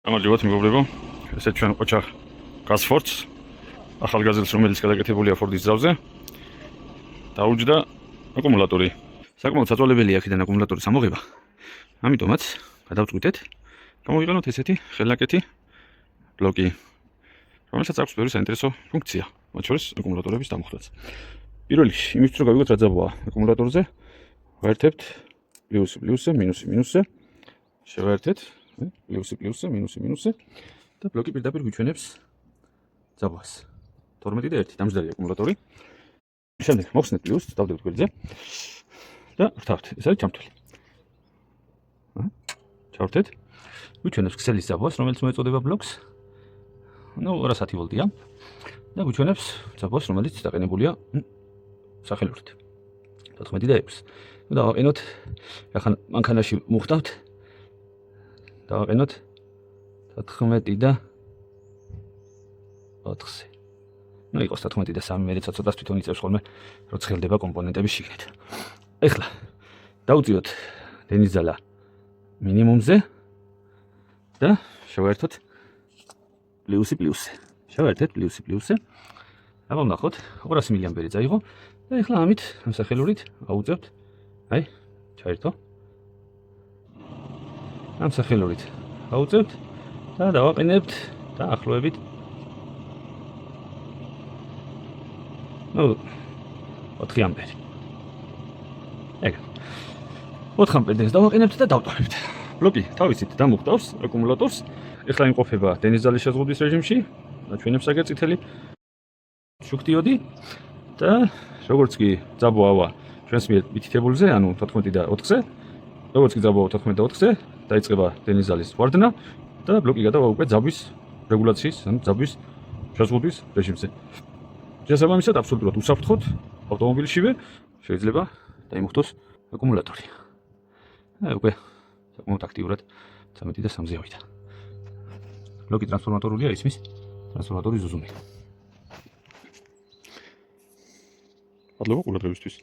გამარჯობათ მეგობრებო, ესეთ ჩვენ ოჩახ გასფორდს, ახალგაზრდას, რომელიც გადაკეთებულია ფორდის ძრავზე. დაუჯდა აკუმულატორი. საკმაოდ საწვალებელია აქედან აკუმულატორის ამოღება. ამიტომაც გადავწყვიტეთ, გამოვიყენოთ ესეთი ხელნაკეთი ბლოკი, რომელსაც აქვს ბევრი საინტერესო ფუნქცია, მათ შორის აკუმულატორების დამუხტვაც. პირველ რიგში, იმისთვის რომ გავიგოთ რა ძაბოა აკუმულატორზე, ვაერთებთ პლუსზე, მინუსზე, შევაერთეთ პლუსზე, მინუსზე და ბლოკი პირდაპირ გვიჩვენებს ძაბვას. 12 და 1 დამჯდარი აკუმულატორი. შემდეგ მოხსნეთ პლუსს, დავდებთ გვერდზე და ვრთავთ. ეს არის ჩამთველი. ჩავრთეთ. გვიჩვენებს ქსელის ძაბვას, რომელიც მოეწოდება ბლოკს. 210 ვოლტია და გვიჩვენებს ძაბვას, რომელიც დაყენებულია სახელურით. 14 და 6. დავაყენოთ, ახლა მანქანაში მუხტავთ. დავაყენოთ 14 და 4-ზე. იყოს 14 და 3, მე როცა ცოტას თვითონ იწევს ხოლმე, რომ ცხელდება კომპონენტების შიგნით. ეხლა დავუწიოთ დენისძალა მინიმუმზე და შევაერთოთ პლუსზე. შევაერთეთ პლუსზე. აბა ვნახოთ, 200 მAh წაიღო და ეხლა ამით სამსახელურით აუწევთ. აი, ჩაერთო. ამ სახელურით აუწევთ და დავაყენებთ დაახლოებით 4 ამპერი. ეგ 4 ამპერს დავაყენებთ და დავტოვებთ. ბლოკი თავისით დამუხტავს აკუმულატორს. ეხლა იმყოფება დენისძალის შეზღუდვის რეჟიმში, აჩვენებს აგერ წითელი შუქდიოდი და როგორც კი ძაბვა ავა ჩვენს მიერ მითითებულზე, ანუ 14 და 4-ზე, როგორც კი ძაბვა 14 და 4-ზე დაიწყება დენისძალის ვარდნა და ბლოკი გადავა უკვე ძაბვის რეგულაციის, ანუ ძაბვის შეზღუდვის რეჟიმზე. შესაბამისად, აბსოლუტურად უსაფრთხოდ ავტომობილშივე შეიძლება დაიმუხტოს აკუმულატორი. უკვე საკმაოდ აქტიურად 13 და 3-ზე ავიდა. ბლოკი ტრანსფორმატორულია, ისმის ტრანსფორმატორის ზუზუმი. მადლობა ყურადღებისთვის.